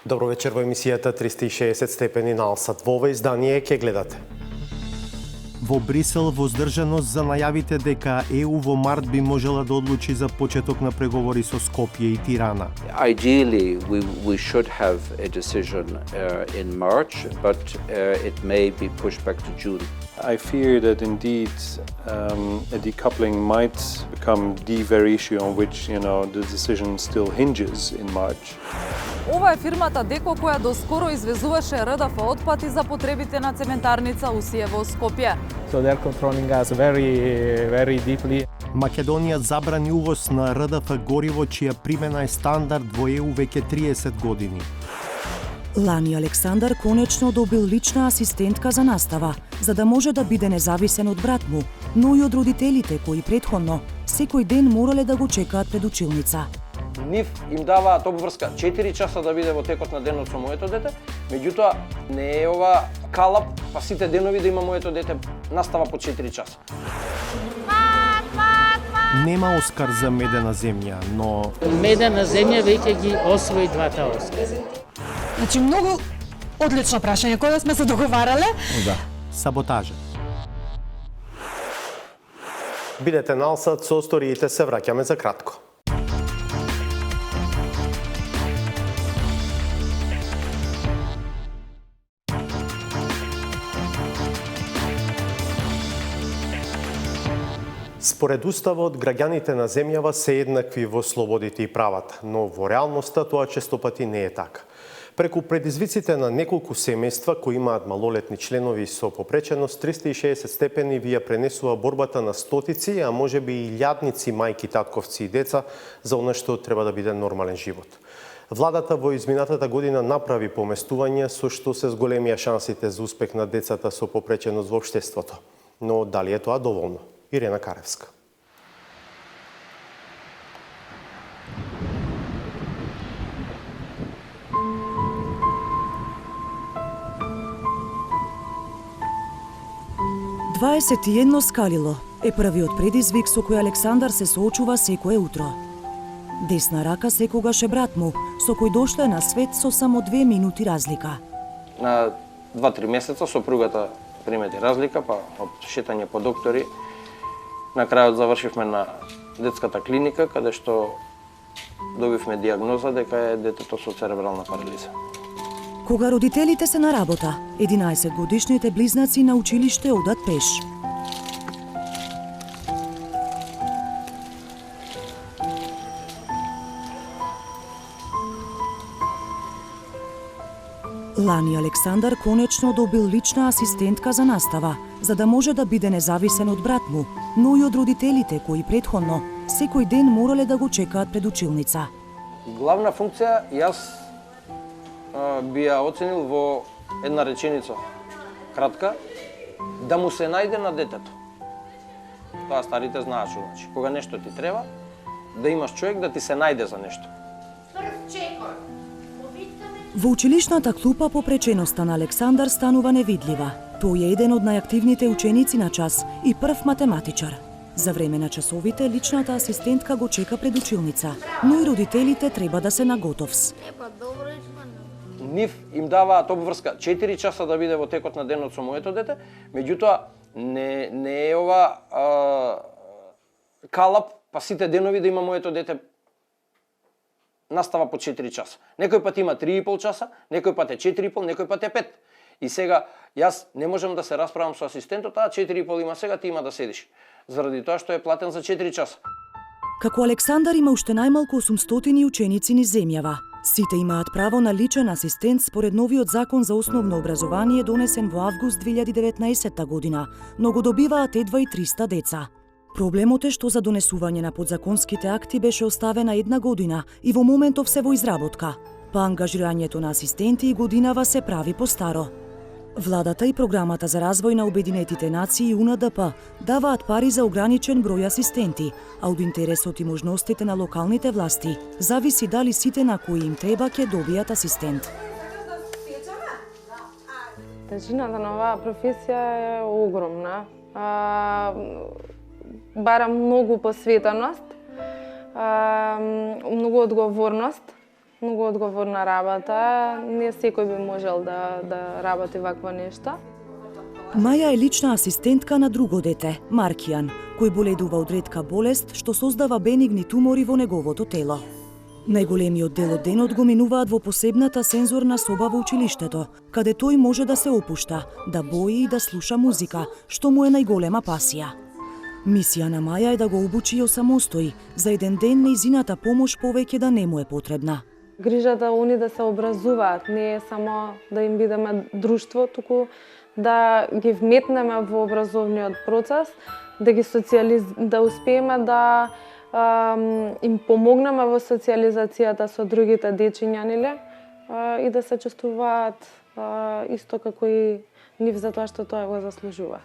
Добро вечер во емисијата 360 степени на Алсат. Во ова издание ќе гледате. Во Брисел воздржаност за најавите дека ЕУ во март би можела да одлучи за почеток на преговори со Скопје и Тирана. Ideally, we should have a decision in March, but it may be pushed back to June. I fear that indeed a decoupling might become the very issue on which the decision still hinges in March. Ова е фирмата Деко која доскоро извезуваше РДФ отпати за потребите на цементарница Усие во Скопје. So they're controlling us very deeply. Македонија забрани увоз на РДФ гориво чија примена е стандард во ЕУ веќе 30 години. Лани Александар конечно добил лична асистентка за настава, за да може да биде независен од брат му, но и од родителите кои претходно секој ден морале да го чекаат пред училница. Нив им даваат обврска 4 часа да биде во текот на денот со моето дете, меѓутоа не е ова калап, па сите денови да има моето дете настава по 4 часа. Нема Оскар за Медена земја, но Медена земја веќе ги освои двата Оскара. Значи многу одлично прашање кое сме се договарале. Да. Саботажа. Бидете на Алсат, со историите се враќаме за кратко. Според Уставот, граѓаните на земјава се еднакви во слободите и правата, но во реалноста тоа често пати не е така. Преку предизвиците на неколку семејства кои имаат малолетни членови со попреченост, 360 степени ви ја пренесува борбата на стотици, а можеби и илјадници мајки, татковци и деца за она што треба да биде нормален живот. Владата во изминатата година направи поместување со што се зголемија шансите за успех на децата со попреченост во општеството. Но дали е тоа доволно? Ирена Каревска. Дваесет скалило е првиот предизвик со кој Александар се соочува секое утро. Десна рака секогаш е брат му, со кој дошле на свет со само 2 минути разлика. На 2-3 месеца сопругата примети разлика, па од шетање по доктори, на крајот завршивме на детската клиника, каде што добивме диагноза дека е детето со церебрална парализа. Кога родителите се на работа, 11 годишните близнаци на училиште одат пеш. Лани Александар конечно добил лична асистентка за настава, за да може да биде независен од брат му, но и од родителите кои претходно секој ден морале да го чекаат пред училница. Главна функција јас би ја оценил во една реченица, кратка, да му се најде на детето. Тоа старите знаат што значи. Кога нешто ти треба, да имаш човек да ти се најде за нешто. Во училишната клупа попреченоста на Александар станува невидлива. Тој е еден од најактивните ученици на час и прв математичар. За време на часовите, личната асистентка го чека пред училница, но и родителите треба да се наготовс. Нив им даваат обврска 4 часа да биде во текот на денот со моето дете, меѓутоа не е ова калап, па сите денови да има моето дете настава по 4 часа. Некој пат има 3,5 часа, некој пат е 4,5, некој пат е 5. И сега јас не можам да се расправам со асистентот, а 4,5 има сега, ти има да седиш. Заради тоа што е платен за 4 часа. Како Александар има уште најмалку 800 ученици низ земјава. Сите имаат право на личен асистент според новиот закон за основно образование донесен во август 2019 година, но го добиваат едва и 300 деца. Проблемот е што за донесување на подзаконските акти беше оставена 1 година и во моментов се во изработка, па ангажирањето на асистенти и годинава се прави постаро. Владата и Програмата за развој на Обединетите нации и УНДП даваат пари за ограничен број асистенти, а од интересот и можностите на локалните власти зависи дали сите на кои им треба ќе добијат асистент. Тежината на оваа професија е огромна. Бара многу посветеност, многу одговорност, многу одговорна работа. Не секој би можел да работи вакво нешто. Маја е лична асистентка на друго дете, Маркијан, кој боледува од ретка болест што создава бенигни тумори во неговото тело. Најголемиот дел од денот го минуваат во посебната сензорна соба во училиштето, каде тој може да се опушта, да бои и да слуша музика, што му е најголема пасија. Мисија на Маја е да го обучи и осамостои, за еден ден нејзината помош повеќе да не му е потребна. Грижата они да се образуваат, не е само да им бидеме друштво, туку да ги вметнеме во образовниот процес, да успееме да им помогнеме во социјализацијата со другите дечиња, нели? И да се чувствуваат исто како и нив за тоа што тоа го заслужуваат.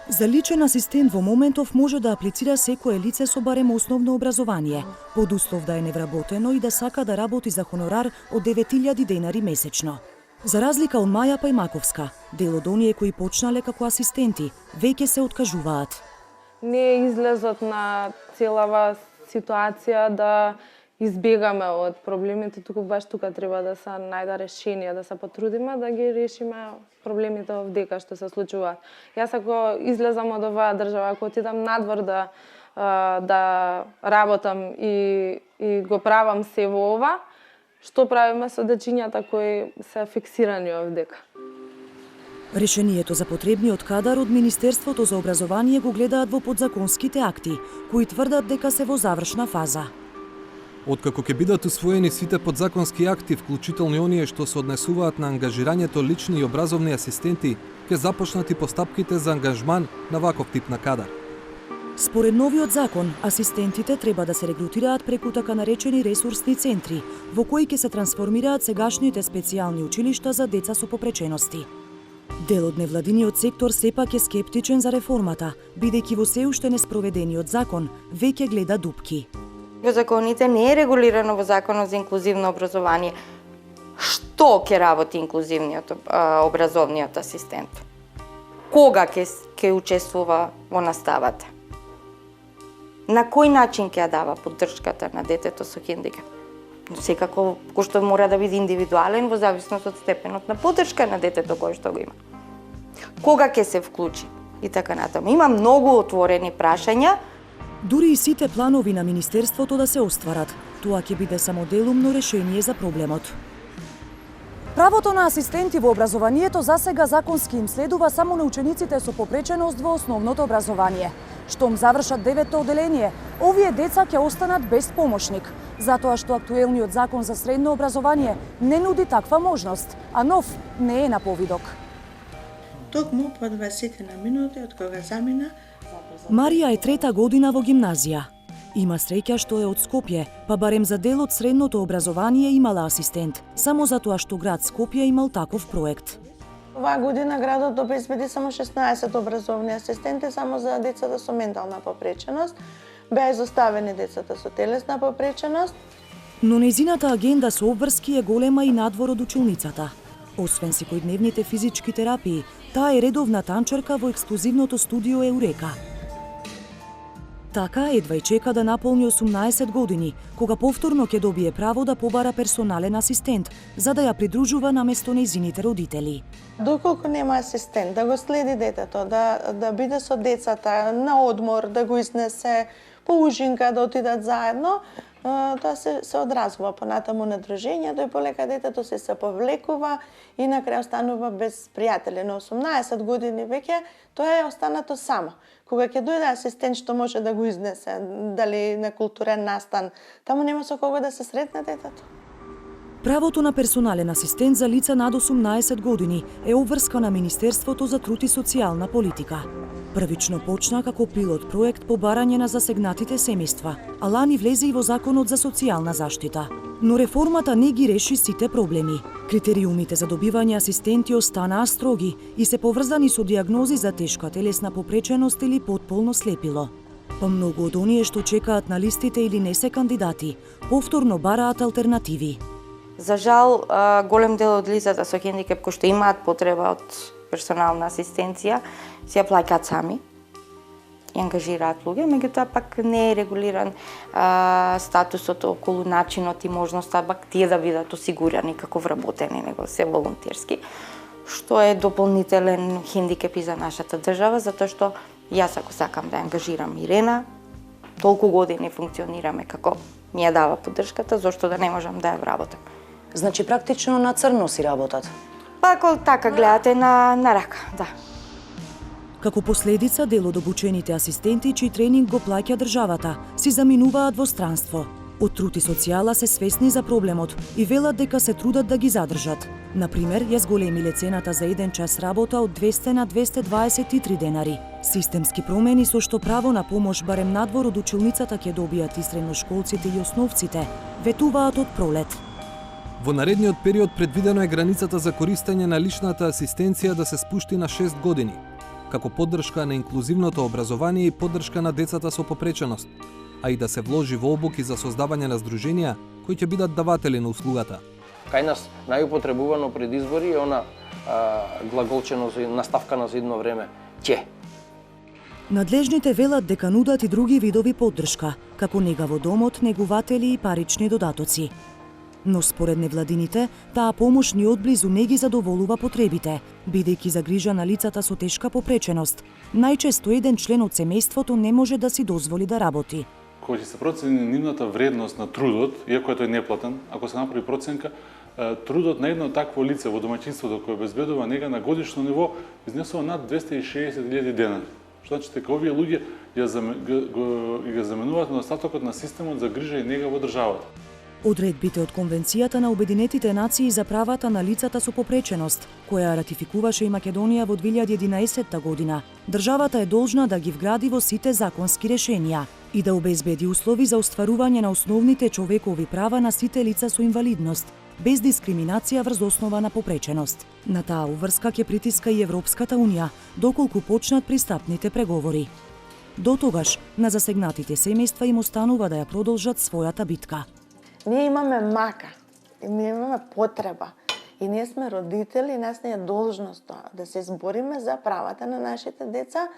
За личен асистент во моментов може да аплицира секое лице со барем основно образование, под услов да е невработено и да сака да работи за хонорар од 9000 денари месечно. За разлика од Маја Пајмаковска, дел од оние кои почнале како асистенти, веќе се откажуваат. Не е излезот на целава ситуација да избегаме од проблемите, туку баш тука треба да се најде решение, да се потрудиме да ги решиме проблемите овдека што се случуваат. Јас ако излезам од оваа држава, ако отидам надвор да работам и го правам се во ова, што правиме со дечињата кои се фиксирани овдека? Решението за потребниот кадар од Министерството за образование го гледаат во подзаконските акти, кои тврдат дека се во завршна фаза. Откако ќе бидат усвоени сите подзаконски акти, вклучително и оние што се однесуваат на ангажирањето лични и образовни асистенти, ќе започнат и постапките за ангажман на ваков тип на кадар. Според новиот закон, асистентите треба да се регрутираат преку така наречени ресурсни центри, во кои ќе се трансформираат сегашните специјални училишта за деца со попречености. Дел од невладиниот сектор сепак е скептичен за реформата, бидејќи во се уште неспроведениот закон веќе гледа дупки. Во законите не е регулирано во Законот за инклузивно образование што ќе работи инклузивниот образовниот асистент. Кога ќе учествува во наставата? На кој начин ќе ја дава поддршката на детето со хендикеп? Секако, кој што мора да биде индивидуален во зависност од степенот на поддршка на детето кој што го има. Кога ќе се вклучи? И така натаму. Има многу отворени прашања. Дури и сите планови на Министерството да се остварат, тоа ќе биде само делумно решение за проблемот. Правото на асистенти во образованието засега законски им следува само на учениците со попреченост во основното образование. Штом завршат 9-то оделение, овие деца ќе останат без помошник, затоа што актуелниот закон за средно образование не нуди таква можност, а нов не е на повидок. Токму по 20 на минути од кога замина. Марија е трета година во гимназија. Има среќа што е од Скопје, па барем за дел од средното образование имала асистент, само затоа што град Скопје имал таков проект. Оваа година градот обезбеди само 16 образовни асистенти само за децата со ментална попреченост. Беа изоставени децата со телесна попреченост. Но нејзината агенда со обврски е голема и надвор од училницата. Освен секојдневните физички терапии, таа е редовна танчерка во ексклузивното студио Еурека. Така едва и чека да наполни 18 години, кога повторно ќе добие право да побара персонален асистент, за да ја придружува наместо нејзините родители. Доколку нема асистент, да го следи детето, да биде со децата на одмор, да го изнесе по ужинка, да отидат заедно, тоа се одразува понатаму на дружењето и полека детето се повлекува и на крај останува без пријатели. На 18 години веќе тоа е останато само. Кога ќе дојде асистент што може да го изнесе, дали на културен настан, таму нема со кого да се сретне детето. Правото на персонален асистент за лица над 18 години е обврска на Министерството за труд и социјална политика. Првично почна како пилот проект по барање на засегнатите семејства, а лани влезе и во Законот за социјална заштита. Но реформата не ги реши сите проблеми. Критериумите за добивање асистенти останаа строги и се поврзани со диагнози за тешка телесна попреченост или потполно слепило. Па многу од оние што чекаат на листите или не се кандидати, повторно бараат алтернативи. За жал, голем дел од лицата со хендикеп кои што имаат потреба од персонална асистенција, си ја плаќаат сами. и ангажираат луѓе, меѓутоа пак не е регулиран статусот околу начинот и можноста пак тие да бидат осигурани како вработени, него се волонтерски, што е дополнителен хендикеп и за нашата држава, затоа што јас ако сакам да ангажирам Ирена, толку години функционираме како ми ја дава поддршката, зошто да не можам да ја вработам. Значи практично на црно си работат? Па ако така гледате на рака, да. Како последица, дел од обучените асистенти, чиј тренинг го плаќа државата, си заминуваат во странство. Од Труд и социјала се свесни за проблемот и велат дека се трудат да ги задржат. Например, ја зголемиле цената за 1 час работа од 200 на 223 денари. Системски промени со што право на помош барем надвор од училницата ќе добијат и средношколците и основците, ветуваат од пролет. Во наредниот период предвидено е границата за користење на личната асистенција да се спушти на 6 години, како поддршка на инклузивното образование и поддршка на децата со попреченост, а и да се вложи во обуки за создавање на здруженија кои ќе бидат даватели на услугата. Кај нас најупотребувано пред избори е она глаголчено наставкана за едно време ќе. Надлежните велат дека нудат и други видови поддршка, како нега во домот, негуватели и парични додатоци. Но според невладините, таа помош ни одблизу не ги задоволува потребите, бидејќи загрижа на лицата со тешка попреченост. Најчесто еден член од семејството не може да си дозволи да работи. Кога ќе се процени нивната вредност на трудот, иако е тој неплатен, ако се направи проценка, трудот на едно такво лице во домаќинството кој обезбедува нега на годишно ниво изнесува над 260.000 денари. Што значи дека овие луѓе ја заменуваат недостатокот на системот за грижа и нега во државата. Одредбите од Конвенцијата на Обединетите нации за правата на лицата со попреченост, која ратификуваше и Македонија во 2011 година, државата е должна да ги вгради во сите законски решенија и да обезбеди услови за остварување на основните човекови права на сите лица со инвалидност, без дискриминација врз основа на попреченост. На таа уврска ќе притиска и Европската унија, доколку почнат пристапните преговори. До тогаш, на засегнатите семејства им останува да ја продолжат својата битка. Ние имаме мака, ние имаме потреба и ние сме родители, нас не е должност да се избориме за правата на нашите деца,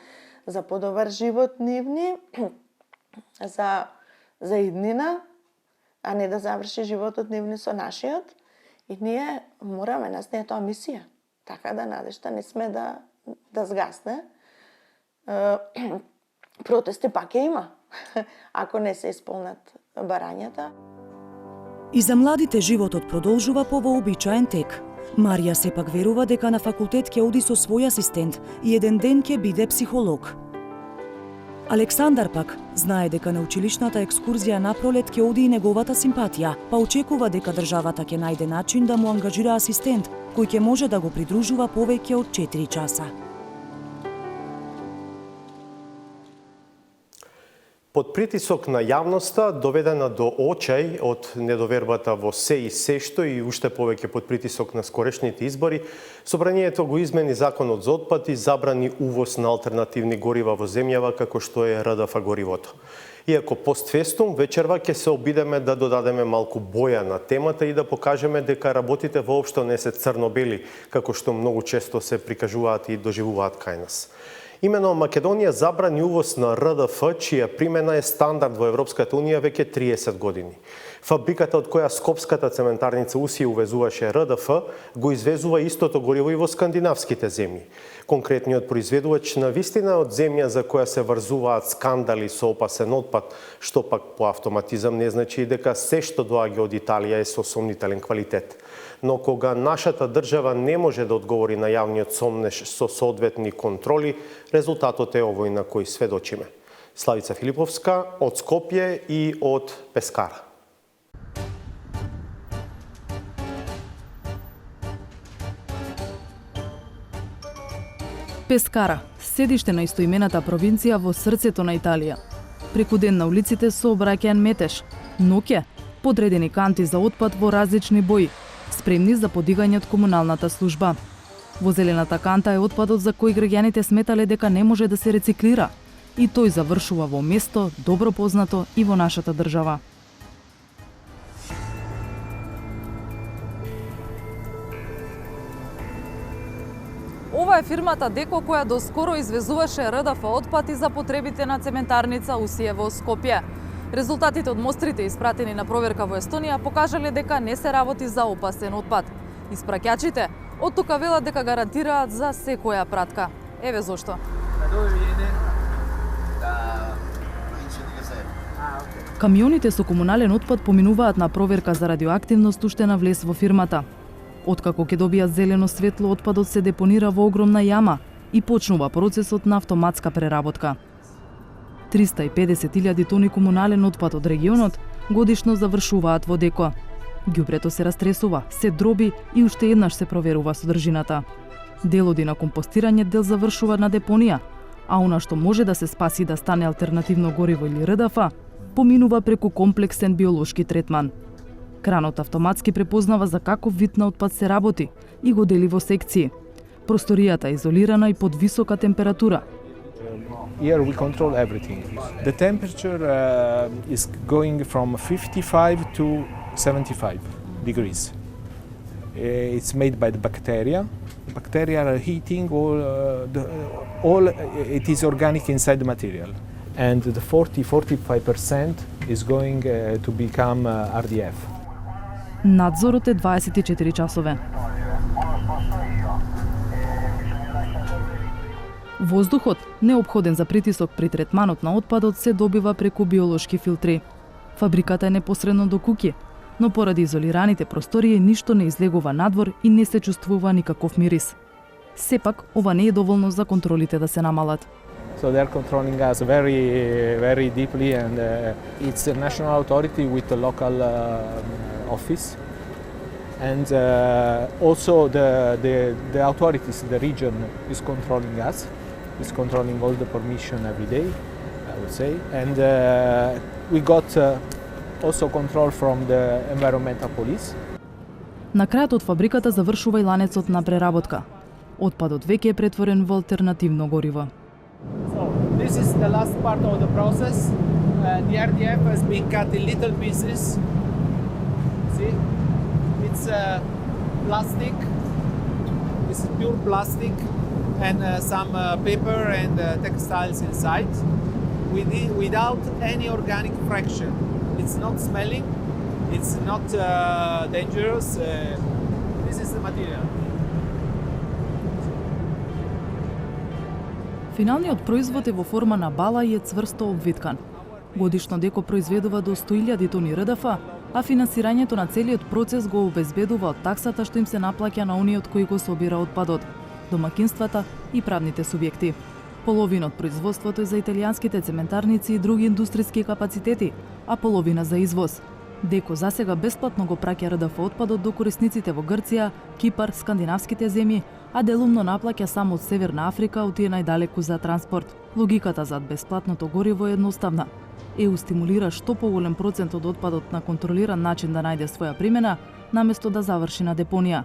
за подобар живот нивни, за иднина, а не да заврши животот нивни со нашиот. И ние мораме, нас не е тоа мисија, така да надешта не сме да згасне. Протести пак ја има, ако не се исполнат барањата. И за младите животот продолжува по вообичаен тек. Марија сепак верува дека на факултет ќе оди со свој асистент и еден ден ќе биде психолог. Александар пак знае дека на училишната екскурзија напролет ќе оди и неговата симпатија, па очекува дека државата ќе најде начин да му ангажира асистент, кој ќе може да го придружува повеќе од 4 часа. Под притисок на јавноста, доведена до очај од недовербата во се и се што и уште повеќе под притисок на скорешните избори, Собранието го измени законот за отпад и забрани увоз на алтернативни горива во земјава како што е РДФ горивото. Иако постфестум, вечерва ќе се обидеме да додадеме малку боја на темата и да покажеме дека работите воопшто не се црно-бели, како што многу често се прикажуваат и доживуваат кај нас. Имено Македонија забрани увоз на РДФ, чија примена е стандард во Европската унија веќе 30 години. Фабриката од која Скопската цементарница УСИ увезуваше РДФ, го извезува истото гориво и во скандинавските земји. Конкретниот произведувач на вистина од земја за која се врзуваат скандали со опасен отпад, што пак по автоматизам не значи дека се што доаѓа од Италија е со сомнителен квалитет. Но кога нашата држава не може да одговори на јавниот сомнеж со соодветни контроли, резултатот е овој на кој сведочиме. Славица Филиповска од Скопје и од Пескара. Пескара, седиште на истоимената провинција во срцето на Италија. Преку ден на улиците сообраќаен метеж, ноќе подредени канти за отпад во различни бои, спремни за подигање од комуналната служба. Во зелената канта е отпадот за кој граѓаните сметале дека не може да се рециклира, и тој завршува во место добро познато и во нашата држава. Ова е фирмата Деко која доскоро извезуваше РДФ отпати за потребите на цементарница Усие во Скопје. Резултатите од мострите испратени на проверка во Естонија покажале дека не се работи за опасен отпад. Испраќачите од тука велат дека гарантираат за секоја пратка. Еве зошто. Камионите со комунален отпад поминуваат на проверка за радиоактивност уште на влез во фирмата. Откако ќе добијат зелено светло, отпадот се депонира во огромна јама и почнува процесот на автоматска преработка. 350.000 тони комунален отпад од регионот годишно завршуваат во Деко. Ѓубрето се растресува, се дроби и уште еднаш се проверува содржината. Дел оди на компостирање, дел завршува на депонија, а она што може да се спаси да стане алтернативно гориво или РДФ, поминува преку комплексен биолошки третман. Кранот автоматски препознава за каков вид на отпад се работи и го дели во секции. Просторијата е изолирана и под висока температура. Here we control everything. The temperature is going from 55 to 75 degrees. It's made by the bacteria. The bacteria are heating all it is organic inside the material. And the 40-45% is going to become RDF. Надзорот е 24 часове. Воздухот, неопходен за притисок при третманот на отпадот, се добива преку биолошки филтри. Фабриката е непосредно до куќи, но поради изолираните простории ништо не излегува надвор и не се чувствува никаков мирис. Сепак, ова не е доволно за контролите да се намалат. So they are controlling us very deeply, and it's a national authority with a local office, and also the authorities, the region is controlling us, is controlling all the permission every day, I would say, and we got also control from the environmental police. На крајот од фабриката завршува и ланецот на преработка. Отпадот веќе е претворен во алтернативно гориво. So this is the last part of the process. The RDF has been cut in little pieces. See, it's plastic. This is pure plastic, and some paper and textiles inside, without any organic fraction. It's not smelling. It's not dangerous. This is the material. Финалниот производ е во форма на бала и е цврсто обвиткан. Годишно Деко произведува до 100.000 тони РДФ, а финансирањето на целиот процес го обезбедува од таксата што им се наплаќа на оние од кои го собира отпадот, домакинствата и правните субјекти. Половина од производството е за италијанските цементарници и други индустријски капацитети, а половина за извоз. Деко засега бесплатно го праќа РДФ отпадот до корисниците во Грција, Кипар, скандинавските земји, а делумно наплаќа само од Северна Африка, отие најдалеку за транспорт. Логиката зад бесплатното гориво е едноставна. ЕУ стимулира што поголем процент од отпадот на контролиран начин да најде своја примена, наместо да заврши на депонија.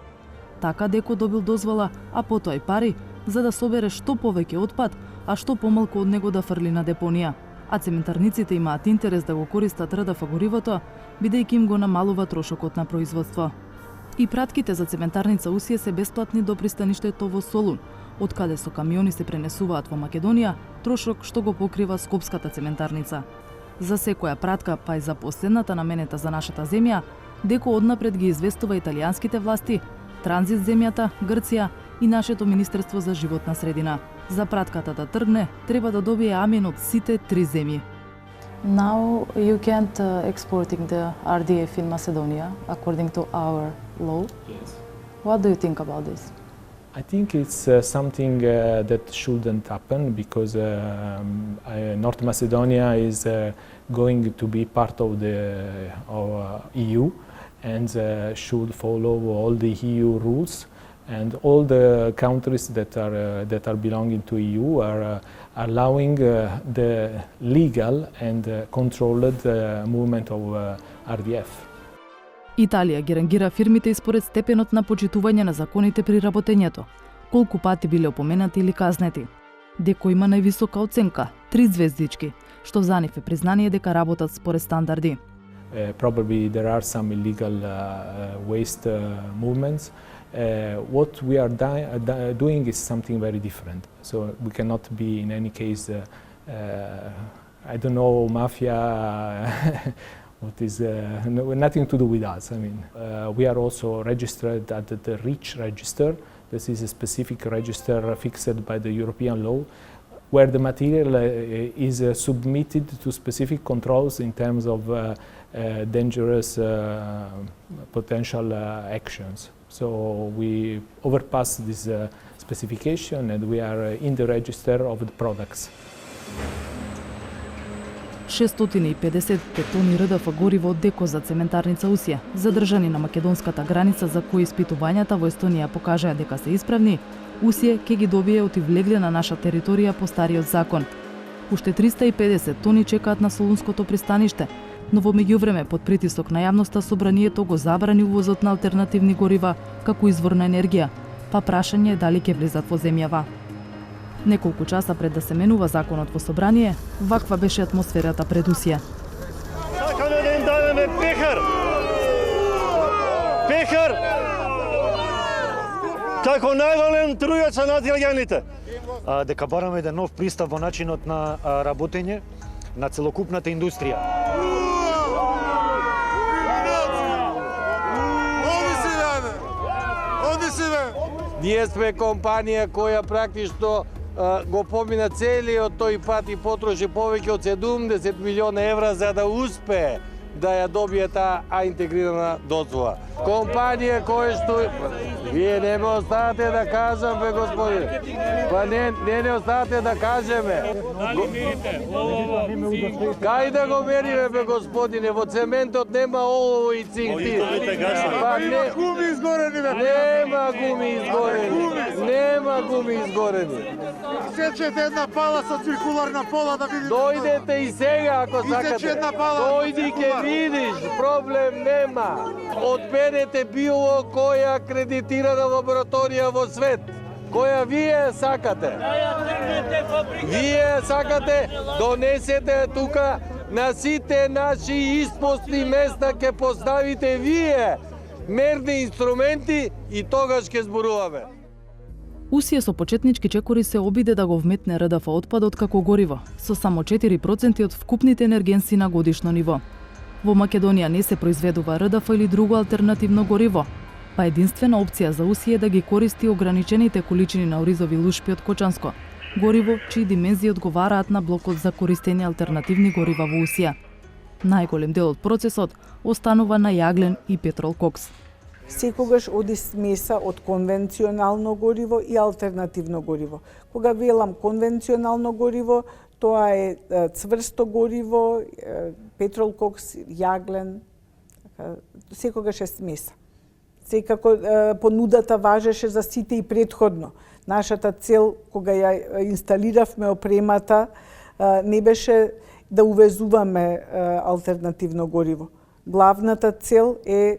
Така Деко добил дозвола, а потоа и пари, за да собере што повеќе отпад, а што помалку од него да фрли на депонија. А цементарниците имаат интерес да го користат РДФ горивото, бидејќи им го намалува трошокот на производство. И пратките за цементарница Усие се бесплатни до пристаништето во Солун, од каде со камиони се пренесуваат во Македонија, трошок што го покрива Скопската цементарница. За секоја пратка, па и за последната наменета за нашата земја, Деко однапред ги известува италијанските власти, транзит земјата, Грција и нашето Министерство за животна средина. За пратката да тргне, треба да добие амин од сите три земји. Now you can't exporting the RDF in Macedonia according to our law. Yes. What do you think about this? I think it's something that shouldn't happen because North Macedonia is going to be part of the EU and should follow all the EU rules. And all the countries that are belonging to EU are allowing the legal and controlled movement of RDF. Италија ги рангира фирмите и според степенот на почитување на законите при работењето, колку пати биле опоменати или казнети. Деко има највисока оценка 3 звездички, што за нив е признание дека работат според стандарди. Probably there are some illegal waste movements. What we are doing is something very different. So we cannot be in any case, I don't know, mafia. What is nothing to do with us. I mean, we are also registered at the REACH register. This is a specific register fixed by the European law, where the material is submitted to specific controls in terms of dangerous potential actions. So we overpass this specification and we are in the register of the products. 650 тони РДФ гориво од ДЕКО за цементарница Усија, задржани на македонската граница за кои испитувањата во Естонија покажаа дека се исправни, Усија ќе ги добие оти влегле на наша територија по стариот закон. Уште 350 тони чекаат на Солунското пристаниште, но во меѓувреме под притисок на јавноста собранието го забрани увозот на алтернативни горива како извор на енергија, па прашање е дали ќе влезат во земјава. Неколку часа пред да се менува законот во собрание, ваква беше атмосферата пред Усија. Сакаме да им дадеме пехар! Пехар! Како најголем трујаца над граѓаните. Дека бараме еден нов пристап во начинот на работење на целокупната индустрија. Оди си бе! Ние сме компанија која практично го помина целиот тој пат и потроши повеќе од 70 милиона евра за да успее да ја добие таа интегрирана дозвола. Компанија која што вие не ме оставате да кажам бе господине. Па не оставате да кажеме. Кај да го мериме бе господине, во цементот нема олово и цинк. Па нема гуми изгорени бе. Нема гуми изгорени. Нема гуми изгорени. Сечете една пала со циркуларна пола да видите. Дојдете и сега ако сакате. Дојди ќе видиш, проблем нема. Одберете било која акредитирана лабораторија во свет, која вие сакате. Вие сакате, донесете тука на сите наши испостни места ќе поставите вие мерни инструменти и тогаш ќе зборуваме. Усија со почетнички чекори се обиде да го вметне РДФ отпадот како гориво, со само 4% од вкупните енергенси на годишно ниво. Во Македонија не се произведува РДФ или друго алтернативно гориво, па единствена опција за Усија е да ги користи ограничените количини на оризови лушпи од Кочанско, гориво чии димензии одговараат на блокот за користени алтернативни горива во Усија. Најголем дел од процесот останува на јаглен и петрол кокс. Секогаш оди смеса од конвенционално гориво и алтернативно гориво. Кога велам конвенционално гориво, тоа е цврсто гориво, петрол кокс, јаглен, секогаш е смеса. Секако понудата важеше за сите и предходно. Нашата цел, кога ја инсталиравме опремата, не беше да увезуваме алтернативно гориво. Главната цел е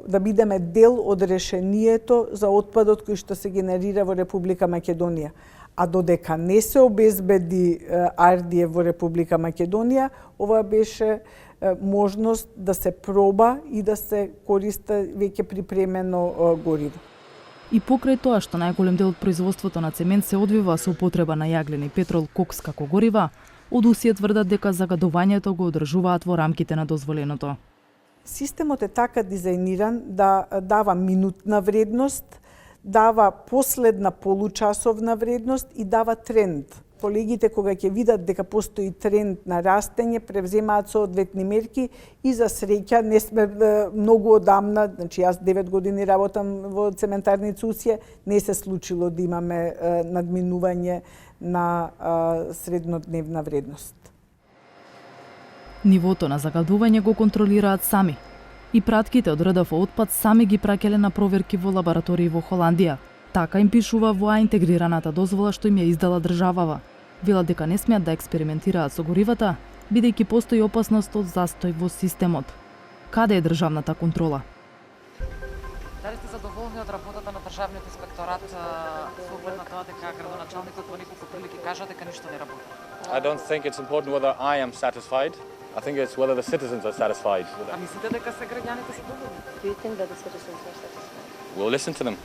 да бидеме дел од решението за отпадот кој што се генерира во Република Македонија. А додека не се обезбеди RDF во Република Македонија, ова беше можност да се проба и да се користи веќе припремено гориво. И покрај тоа што најголем дел од производството на цемент се одвива со употреба на јаглен и петрол кокс како горива, од Усија тврдат дека загадувањето го одржуваат во рамките на дозволеното. Системот е така дизајниран да дава минутна вредност, дава последна получасовна вредност и дава тренд. Колегите кога ќе видат дека постои тренд на растење, превземаат соодветни мерки и за среќа не сме многу одамна, значи јас 9 години работам во цементарница Усија, не се случило да имаме надминување на среднодневна вредност. Нивото на загадување го контролираат сами. И пратките од РДФ отпад сами ги праќале на проверки во лаборатории во Холандија. Така им пишува во интегрираната дозвола што им ја издала државава. Велат дека не смеат да експериментираат со горивата, бидејќи постои опасност од застој во системот. Каде е државната контрола? Дали сте задоволни од работата на државниот инспекторат со оглед на тоа дека градоначалникот во неколку прилики кажа дека ништо не работи? I don't think it's important whether I am satisfied. I think it's whether the citizens are satisfied with it. Мислите дека се граѓаните се доволни? Do you think that the citizens are satisfied? We'll listen to them.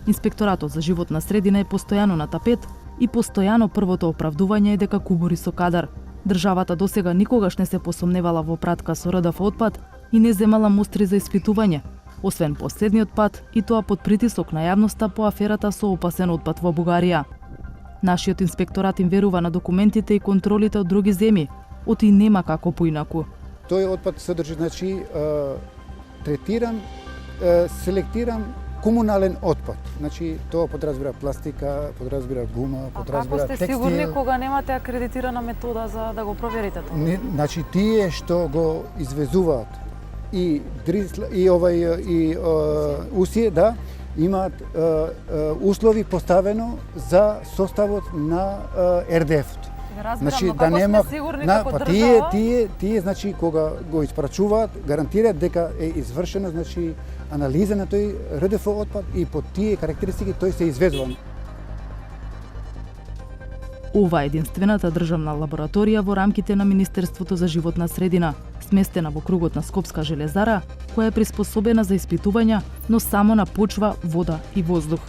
Инспекторатот за животна средина е постојано на тапет и постојано првото оправдување е дека кубури со кадар. Државата досега никогаш не се посомневала во пратка со РДФ отпад и не земала мустри за испитување, освен последниот пат и тоа под притисок на јавноста по аферата со опасен отпад во Бугарија. Нашиот инспекторат им верува на документите и контролите од други земји, оти нема како поинаку. Тој отпад содржи, значи, третиран, селектиран комунален отпад. Значи, тоа подразбира пластика, подразбира гума, подразбира текстил. Како сте сигурни кога немате акредитирана метода за да го проверите тоа? Значи, тие што го извезуваат и усие, да, имаат услови поставено за составот на РДФ-то. Значи, да нема тие значи кога го испрачуваат гарантираат дека е извршена значи анализа на тој РДФ отпад и по тие карактеристики тој се извезува. Ова е единствената државна лабораторија во рамките на Министерството за животна средина, сместена во кругот на Скопска железара, која е приспособена за испитувања, но само на почва, вода и воздух.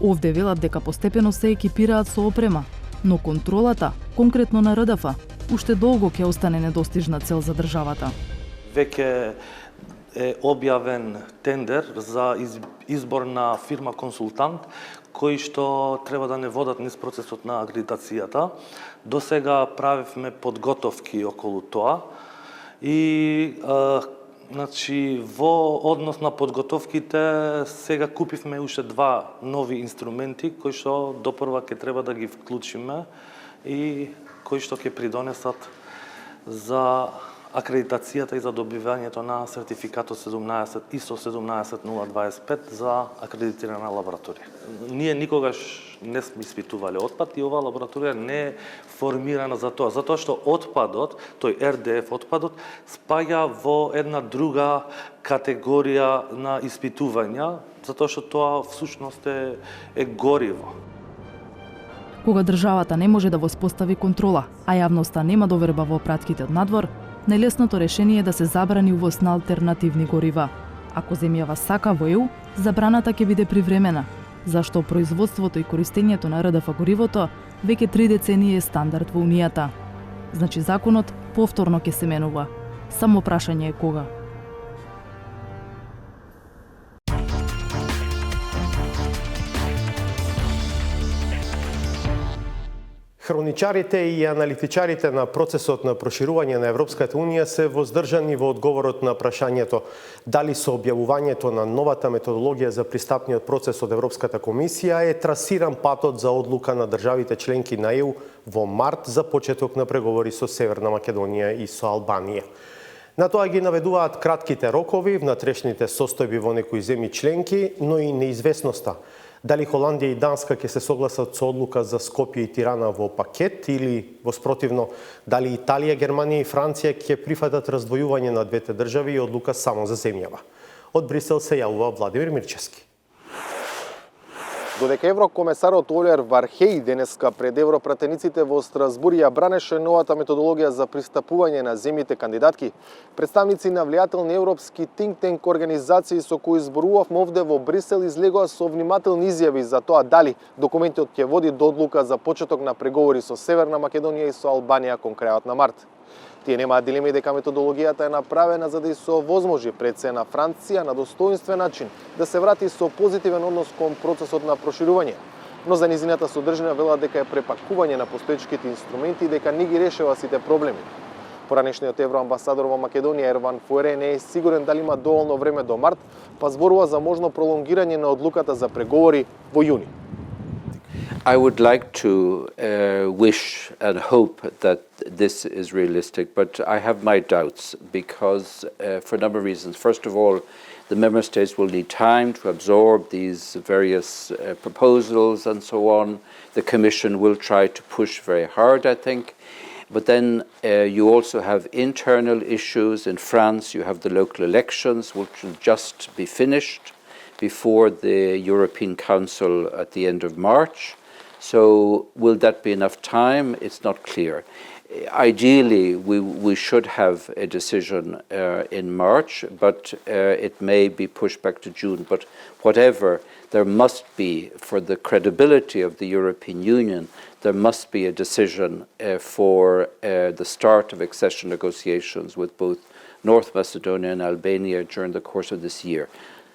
Овде велат дека постепено се екипираат со опрема, но контролата, конкретно на РДФ, уште долго ќе остане недостижна цел за државата. Веќе е објавен тендер за избор на фирма консултант, кои што треба да не водат низ процесот на акредитацијата. До сега правевме подготовки околу тоа и значи во однос на подготовките сега купивме уште два нови инструменти кои што допрва ќе треба да ги вклучиме и кои што ќе придонесат за акредитацијата и за добивањето на сертификатот 17 ISO 17025 за акредитирана лабораторија. Ние никогаш не сме испитувале отпад и оваа лабораторија не е формирана за тоа, затоа што отпадот, тој РДФ отпадот, спаѓа во една друга категорија на испитувања, затоа што тоа всушност е гориво. Кога државата не може да воспостави контрола, а јавноста нема доверба во пратките од надвор, најлесното решение е да се забрани увоз на алтернативни горива. Ако земјава сака во ЕУ, забраната ќе биде привремена, зашто производството и користењето на РДФ горивото веќе 3 децении е стандард во Унијата. Значи законот повторно ќе се менува. Само прашање е кога. Хроничарите и аналитичарите на процесот на проширување на Европската Унија се воздржани во одговорот на прашањето дали со објавувањето на новата методологија за пристапниот процес од Европската комисија е трасиран патот за одлука на државите членки на ЕУ во март за почеток на преговори со Северна Македонија и со Албанија. На тоа ги наведуваат кратките рокови, внатрешните состојби во некои земји членки, но и неизвестноста. Дали Холандија и Данска ќе се согласат со одлука за Скопје и Тирана во пакет или воспротивно, дали Италија, Германија и Франција ќе прифатат раздвојување на двете држави и одлука само за земјава. Од Брисел се јавува Владимир Мирчевски. Додека еврокомесарот Олер Вархеј денеска пред европратениците во Страсбур ја бранеше новата методологија за пристапување на земјите кандидатки, представници на влијателни европски think-tank организации со кои зборувавме овде во Брисел излегоа со внимателни изјави за тоа дали документот ќе води до одлука за почеток на преговори со Северна Македонија и со Албанија кон крајот на март. Тие немаат дилеми дека методологијата е направена за да се овозможи пред се на Франција на достоинствен начин да се врати со позитивен однос кон процесот на проширување. Но за низината содржина велат дека е препакување на постоечките инструменти и дека не ги решава сите проблеми. Поранешниот евроамбасадор во Македонија Ерван Фуере не е сигурен дали има доволно време до март, па зборува за можно пролонгирање на одлуката за преговори во јуни. I would like to wish and hope that this is realistic, but I have my doubts because for a number of reasons. First of all, the member states will need time to absorb these various proposals and so on. The Commission will try to push very hard, I think. But then you also have internal issues. In France, you have the local elections, which will just be finished before the European Council at the end of March. So will that be enough time? It's not clear. Ideally, we should have a decision in March, but it may be pushed back to June. But whatever, there must be, for the credibility of the European Union, there must be a decision for the start of accession negotiations with both North Macedonia and Albania during the course of this year.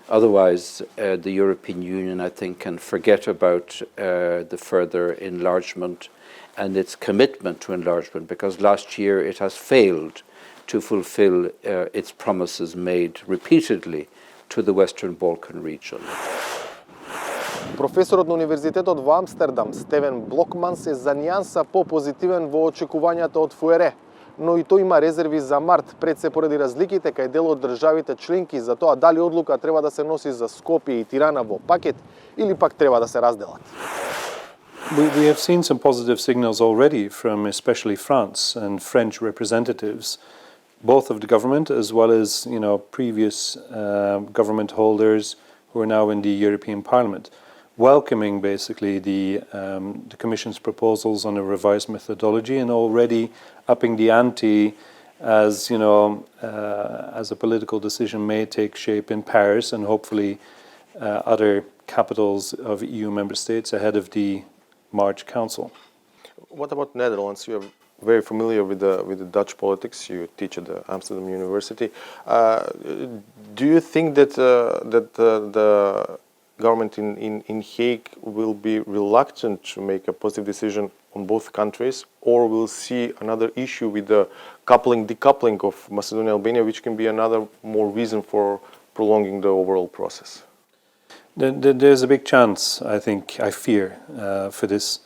Otherwise, the European Union, I think, can forget about the further enlargement and its commitment to enlargement, because last year it has failed to fulfill its promises made repeatedly to the Western Balkan region. Професорот на Универзитетот во Амстердам, Стевен Блокманс, е за нијанса по-позитивен во очекувањата од ФУРЕ, но и тој има резерви за март, пред се поради разликите кај дел од државите членки за тоа дали одлука треба да се носи за Скопје и Тирана во пакет или пак треба да се разделат. We have seen some positive signals already from especially France and French representatives, both of the government as well as previous government holders who are now in the European Parliament, welcoming basically the Commission's proposals on a revised methodology and already upping the ante as as a political decision may take shape in Paris and hopefully other capitals of EU member states ahead of the March Council. What about Netherlands? You are very familiar with the Dutch politics. You teach at the Amsterdam University. Do you think that the government in Hague will be reluctant to make a positive decision on both countries, or will see another issue with the decoupling of Macedonia and Albania, which can be another more reason for prolonging the overall process? There's a big chance, I fear, for this.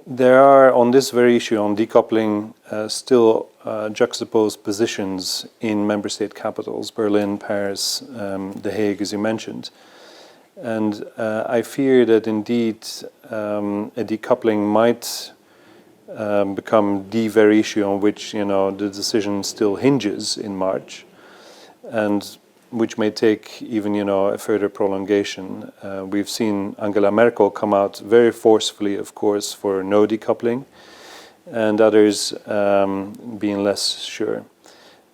There are, on this very issue, on decoupling, still juxtaposed positions in member state capitals, Berlin, Paris, The Hague, as you mentioned. And I fear that indeed a decoupling might become the very issue on which the decision still hinges in March, and which may take even a further prolongation. We've seen Angela Merkel come out very forcefully, of course, for no decoupling, and others being less sure.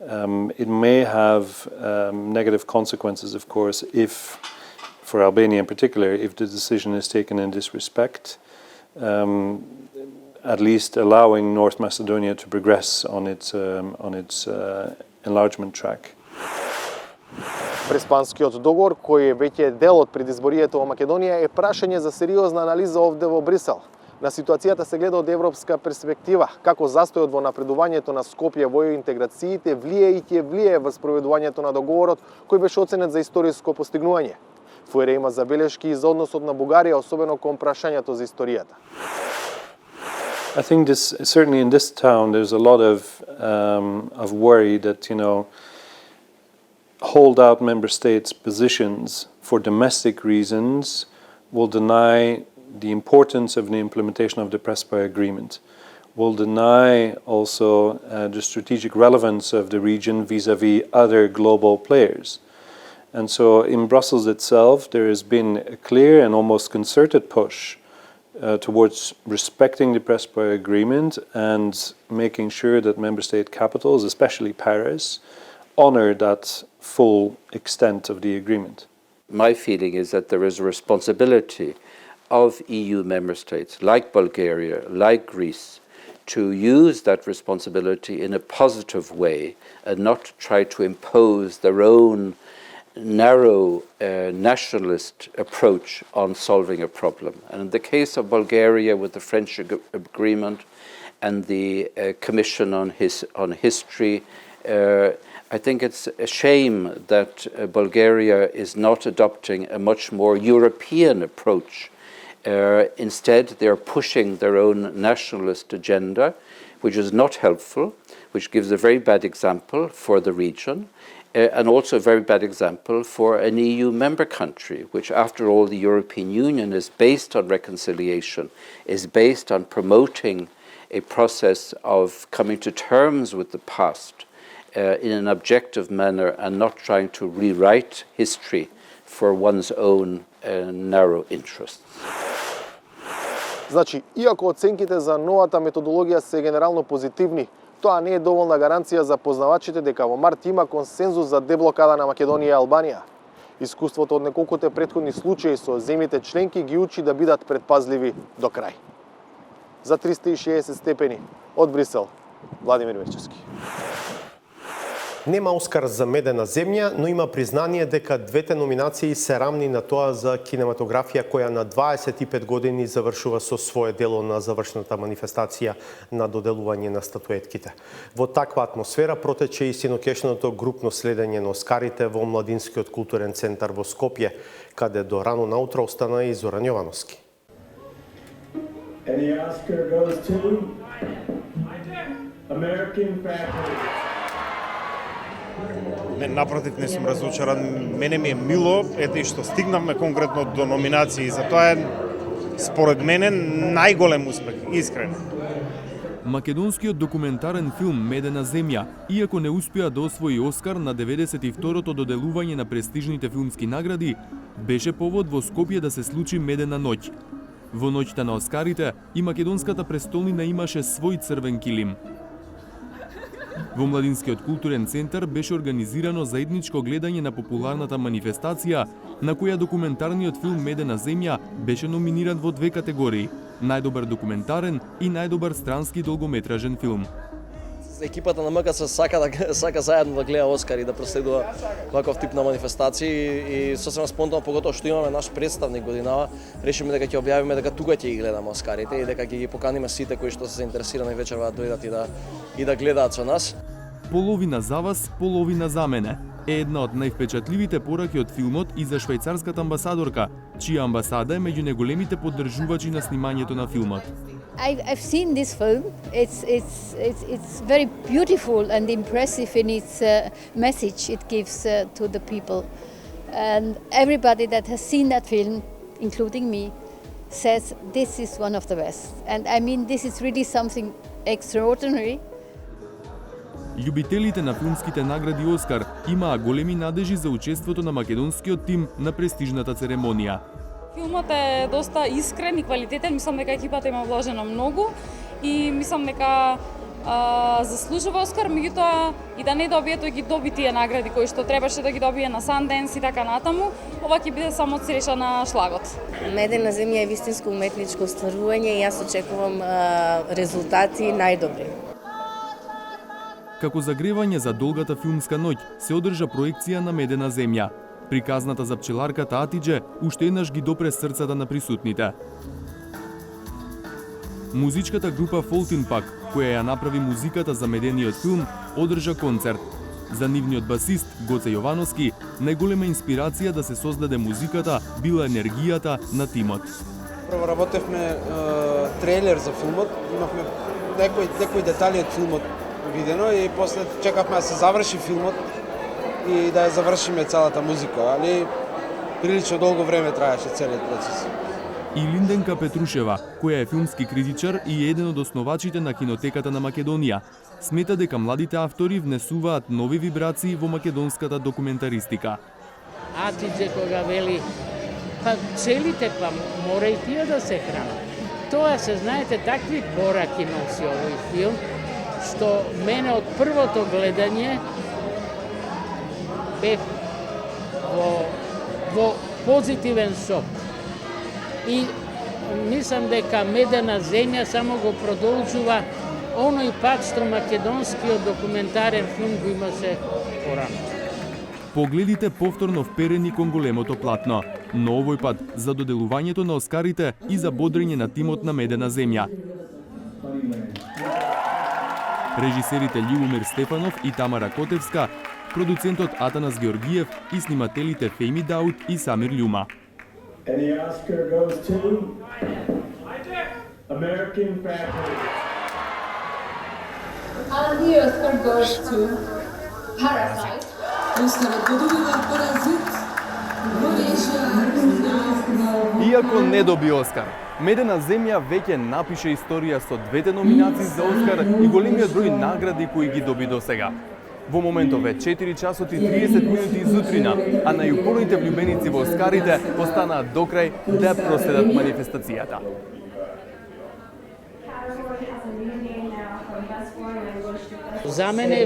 It may have negative consequences, of course, if, for Albania in particular, if the decision is taken in this respect, at least allowing North Macedonia to progress on its enlargement track. Преспанскиот договор, кој е веќе дел од предизборието во Македонија, е прашање за сериозна анализа овде во Брисел. На ситуацијата се гледа од европска перспектива, како застојот во напредувањето на Скопје во интеграциите влие и ќе влие во спроведувањето на договорот, кој беше оценет за историско постигнување. ФУРЕ има забелешки и за односот на Бугарија, особено кон прашањето за историјата. I think certainly in this town there's a lot of worry that hold-out member states' positions for domestic reasons will deny the importance of the implementation of the Prespa Agreement, will deny also the strategic relevance of the region vis-à-vis other global players. And so in Brussels itself, there has been a clear and almost concerted push towards respecting the Prespa Agreement and making sure that member state capitals, especially Paris, honor that full extent of the agreement. My feeling is that there is a responsibility of EU member states like Bulgaria, like Greece, to use that responsibility in a positive way and not try to impose their own narrow nationalist approach on solving a problem. And in the case of Bulgaria with the French agreement and the Commission on History, I think it's a shame that Bulgaria is not adopting a much more European approach. Instead, they are pushing their own nationalist agenda, which is not helpful, which gives a very bad example for the region, and also a very bad example for an EU member country, which after all the European Union is based on reconciliation, is based on promoting a process of coming to terms with the past in an objective manner and not trying to rewrite history for one's own narrow interests. Значи, иако оценките за новата методологија се генерално позитивни, тоа не е доволна гаранција за познавачите дека во март има консензус за деблокада на Македонија и Албанија. Искуството од неколкуте претходни случаи со земјите членки ги учи да бидат предпазливи до крај. За 360 степени од Брисел, Владимир Мирчевски. Нема Оскар за Медена земја, но има признание дека двете номинации се рамни на тоа за кинематографија која на 25 години завршува со свое дело на завршната манифестација на доделување на статуетките. Во таква атмосфера протече и синокешното групно следење на Оскарите во Младинскиот културен центар во Скопје, каде до рано наутро остана и Зоран Јовановски. And the Oscar goes to American Factory. Напротив, не сум разочаран. Мене ми е мило, ете и што стигнавме конкретно до номинации. Затоа е, според мене, најголем успех, искрено. Македонскиот документарен филм Медена земја, иако не успеа да освои Оскар на 92-то доделување на престижните филмски награди, беше повод во Скопје да се случи Медена ноќ. Во ноќта на Оскарите и македонската престолнина имаше свој црвен килим. Во Младинскиот културен центар беше организирано заедничко гледање на популарната манифестација, на која документарниот филм Медена земја беше номиниран во две категории – најдобар документарен и најдобар странски долгометражен филм. Екипата на МКС сака заедно да гледа Оскар и да проследува ваков тип на манифестации и сосема спонтано, поготоа што имаме наш представник годинава, решиме дека ќе објавиме дека тука ќе ги гледаме Оскарите и дека ќе ги поканиме сите кои што се заинтересирани вечерва да дојдат и да гледаат со нас. Половина за вас, половина за мене е една од највпечатливите пораки од филмот и за швајцарската амбасадорка, чија амбасада е меѓу најголемите поддржувачи на снимањето на филмот. I've seen this film. It's very beautiful and impressive in its message it gives to the people. And everybody that has seen that film, including me, says this is one of the best. And I mean, this is really something extraordinary. Љубителите на филмските награди Оскар имаа големи надежи за учеството на македонскиот тим на престижната церемонија. Филмот е доста искрен и квалитетен, мислам дека екипата има вложено многу и мислам дека заслужува Оскар, меѓутоа и да не добие, тој ги доби тие награди кои што требаше да ги добие на Санденс и така натаму, ова ќе биде само цреша на шлагот. Медена земја е вистинско уметничко остварување и јас очекувам резултати најдобри. Како загревање за долгата филмска ноќ се одржа проекција на Медена земја. Приказната за пчеларката Атидже уште еднаш ги допре срцата на присутните. Музичката група Фолтин Пак, која ја направи музиката за медениот филм, одржа концерт. За нивниот басист Гоце Јовановски, најголема инспирација да се создаде музиката била енергијата на тимот. Прво работевме трейлер за филмот, имавме некои детали од филмот видено и после чекавме да се заврши филмот и да ја завршиме целата музика, али прилично долго време траеше целиот процес. И Линденка Петрушева, која е филмски критичар и еден од основачите на кинотеката на Македонија, смета дека младите автори внесуваат нови вибрации во македонската документаристика. Атидже кога вели, па целите па мора и тие да се хранат. Тоа се, знаете, такви пораки носи овој филм, што мене од првото гледање бев во позитивен сок. И мислам дека Медена земја само го продолжува оној пат што македонскиот документарен филм го имаше порано. Погледите повторно вперени кон големото платно, но овој пат за доделувањето на Оскарите и за бодрење на тимот на Медена земја. Режисерите Љубомир Стефанов и Тамара Котевска, продуцентот Атанас Георгиев и снимателите Феми Дауд и Самир Љума. And the Oscar goes to American Factory. And the Oscar goes to Parasite. Оскарот го добива Паразит. Иако не доби Оскар, Медена земја веќе напише историја со двете номинации за Оскар и големиот број награди кои ги доби досега. Во моментов е 4 часот и 30 минути изутрина, а најупорните влюбеници во Оскарите останаат до крај да проследат манифестацијата. За мене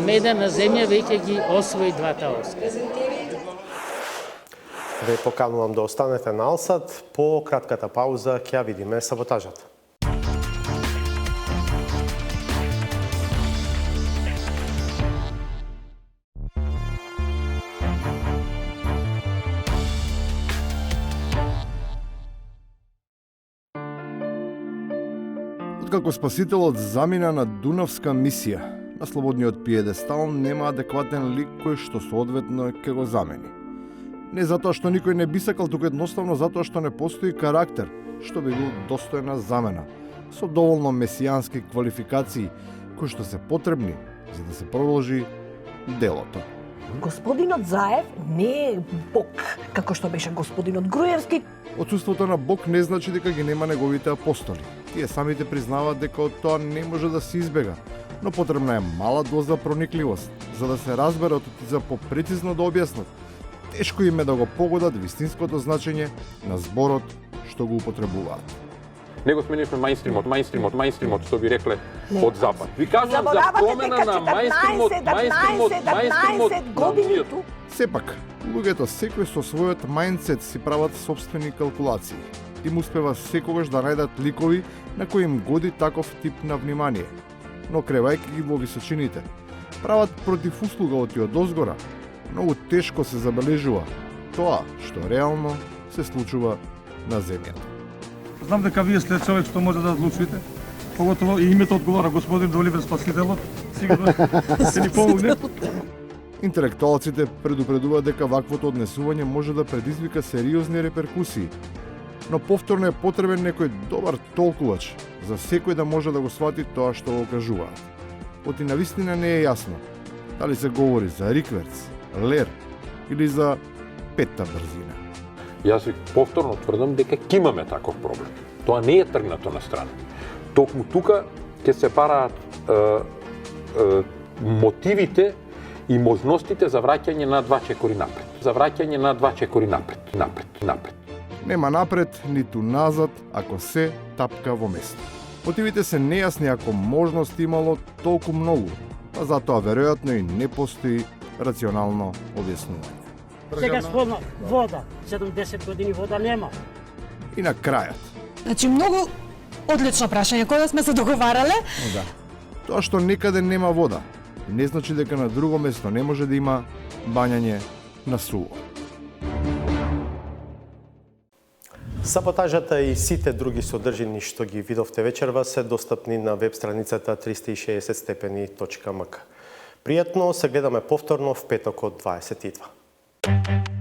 Медена земја веќе ги освои двата Оскара. Ве поканувам да останете на Алсат. По кратката пауза ќе ја видиме саботажата. Откако спасителот замина на Дунавска мисија, на слободниот пиедестал нема адекватен лик кој што соодветно ќе го замени. Не затоа што никој не би сакал, туку едноставно затоа што не постои карактер, што би бил достојна замена, со доволно месијански квалификации, кои што се потребни за да се продолжи делото. Господинот Заев не е Бог, како што беше господинот Груевски. Отсуството на Бог не значи дека ги нема неговите апостоли. Тие самите признаваат дека од тоа не може да се избега, но потребна е мала доза проникливост, за да се разберат и за попрецизно да објаснат. Тешко им е да го погодат вистинското значење на зборот што го употребуваат. Него сменивме мајнстримот, што би рекле од запад. Ви кажувам за промена на мајнстримот години ту. Сепак, луѓето секој со својот мајндсет си прават собствени калкулации. Им успева секогаш да најдат ликови на кои им годи таков тип на внимание. Но кревајќи ги во височините, прават противуслуга од одозгора. Многу тешко се забележува тоа што реално се случува на земјата. Знам дека вие сте човек што може да одлучите, поготово и името одговара господин Доливер Спасителот, сигурно се ни помогне. Интелектуалците предупредуваат дека ваквото однесување може да предизвика сериозни реперкусии, но повторно е потребен некој добар толкувач за секој да може да го свати тоа што го кажуваат. Оти навистина не е јасно дали се говори за рикверц, лер или за петта брзина. Јас ви повторно тврдам дека ќе имаме таков проблем. Тоа не е тргнато на страна. Токму тука ќе се параат мотивите и можностите за враќање на два чекори напред. Нема напред, ниту назад, ако се тапка во место. Мотивите се нејасни ако можност имало толку многу, па затоа веројатно и не постои рационално објаснување. Сега спомна вода, 70 години вода нема. И на крајот. Значи многу одлично прашање кога сме се договарале. Да. Тоа што некаде нема вода, не значи дека на друго место не може да има бањање на суво. Саботажата и сите други содржини што ги видовте вечерва се достапни на веб страницата 360stepeni.mk. Пријатно, се гледаме повторно в петок од 22.